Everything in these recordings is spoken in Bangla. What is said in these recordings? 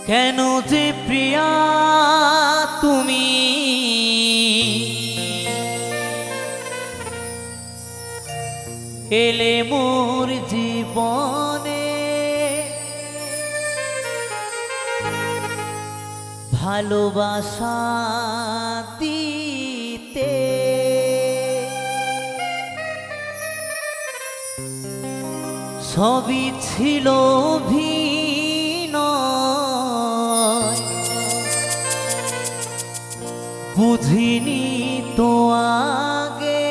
কেন যে প্রিয়া তুমি এলে মোর জীবনে, ভালোবাসা দিতে সবই ছিল অভিনয়, বুঝিনি তো আগে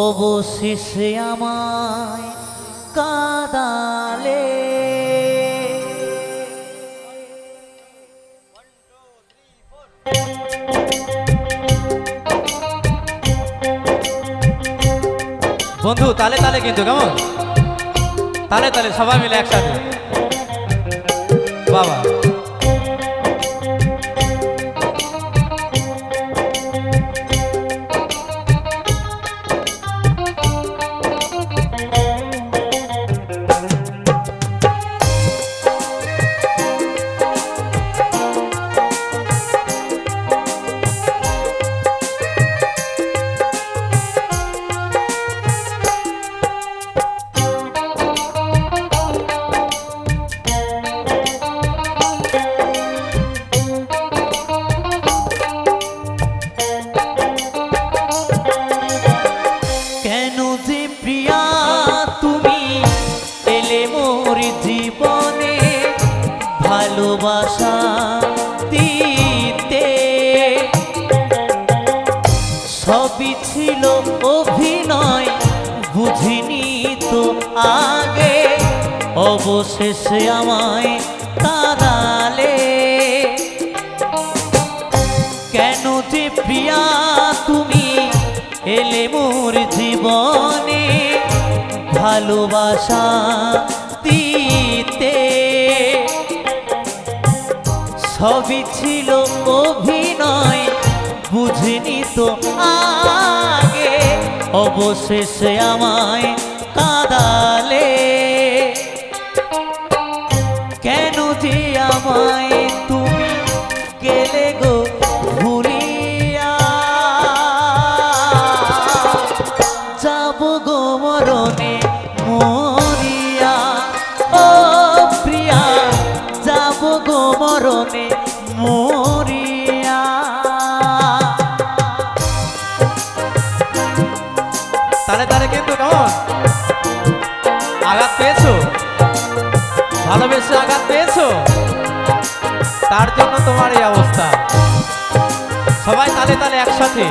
অবশেষে আমায় কাঁদালে। বন্ধু তালে তালে কিন্তু কেমন, তালে তালে সবাই মিলে একসাথে বাবা। ভালোবাসা দিতে সবই ছিল অভিনয়, বুঝিনি তো আগে অবশেষে আমায় কাঁদালে। কেন যে প্রিয়া তুমি এলে মোর জীবনে, ভালোবাসা দিতে সবই ছিল অভিনয়, বুঝিনি তো আগে অবশেষে আমায় কাঁদালে। কেন যে আমায় তুমি গেলে গো ভুলিয়া, যাব গো মরণে মরিয়া। ও প্রিয়া যাব গো মরণে মরিয়া। তালে তালে কিন্তু কেমন, আঘাত পেয়েছো, ভালোবেসে আঘাত পেয়েছো, তার জন্য তোমার এই অবস্থা। সবাই তালে তালে একসাথে।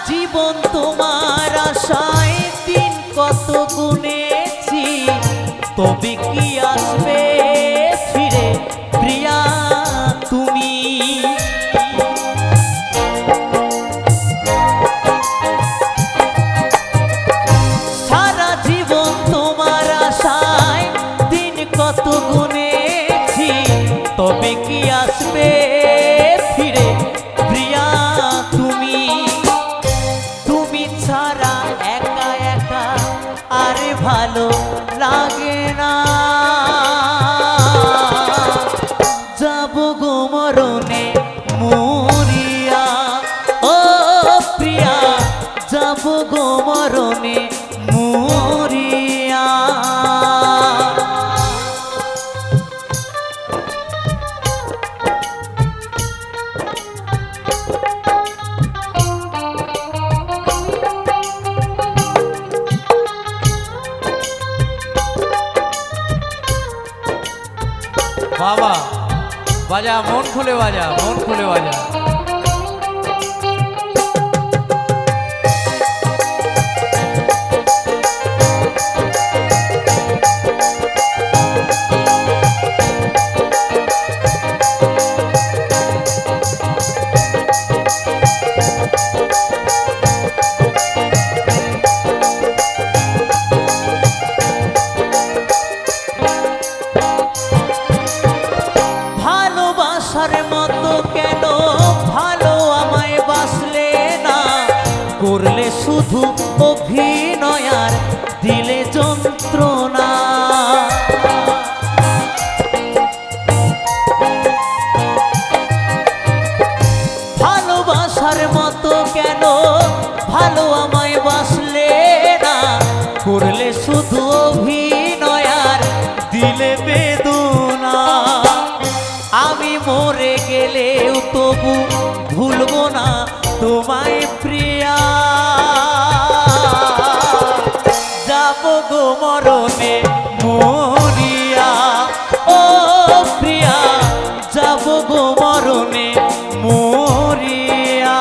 জীবন তোমার আশায় দিন কত গুনেছি, তবে কি আসবে ফিরে প্রিয়া তুমি। সারা জীবন তোমার আশায় দিন কত গুনেছি, তবে কি আসবে ফিরে প্রিয়া তুমি। ছাড়া একা একা আরে ভালো লাগে না, যাব গো মরণে মরিয়া। ও প্রিয়া যাব গো মরণে মরিয়া। বাবা বাজা, মন খুলে বাজা, মন খুলে বাজা। অভিনয় আর দিলে যন্ত্রণা। ভালোবাসার মতো কেন ভালো আমায় বাসলে না, করলে শুধু অভিনয় আর দিলে বেদনা। আমি মরে গেলেও তবু ভুলবো না তোমায় প্রিয়া, যাবো গো মরণে মরিয়া। ও প্রিয়া, যাবো গো মরণে মরিয়া।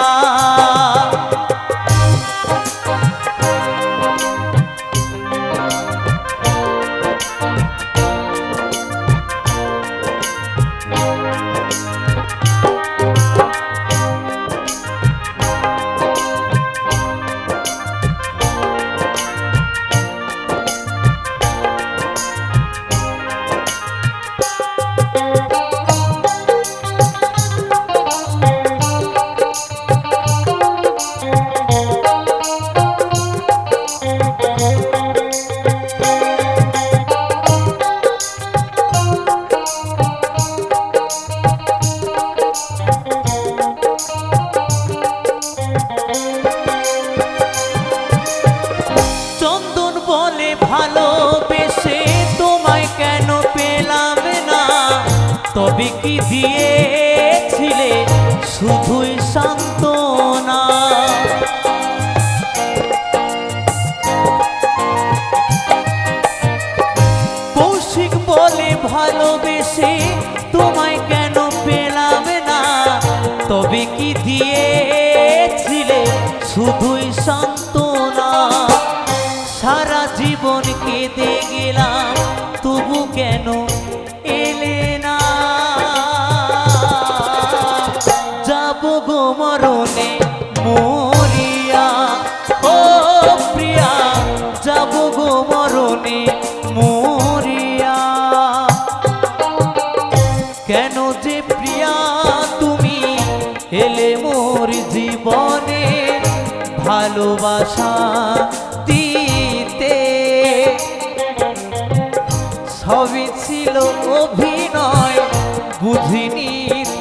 চন্দন বলে ভালোবেসে তোমায় কেন পেলাম না, তবে কি দিয়েছিলে শুধুই সান্ত্বনা। কৌশিক বলে ভালোবেসে তোমায় কেন পেলাম না, তবে কি দিয়েছিলে শুধুই সান্ত্বনা। সারা জীবন কেঁদে গেলাম তবু কেন এলে না, যাবো গো মরণে মরিয়া। ও প্রিয়া, যাবো গো মরণে মরিয়া। কেন যে প্রিয়া তুমি এলে মোর জীবনে ভালোবাসা দিতে, সবই ছিল অভিনয় বুঝিনি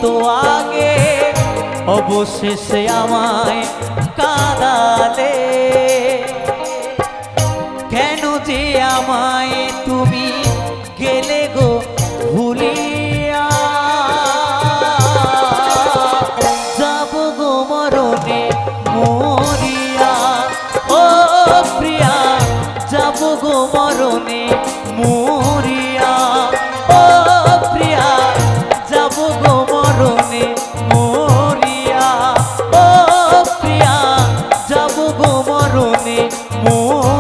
তো আগে, অবশেষে আমায় কাঁদালে। কেন যে আমায় তুমি গেলে গো ভুলিয়া, যাবো গো মরণে মরিয়া। ও প্রিয়া, যাবো গো মরণে মরিয়া। ও প্রিয়া, যাবো গো মরণে মরিয়া। ও প্রিয়া, যাবো গো মরণে মরিয়া।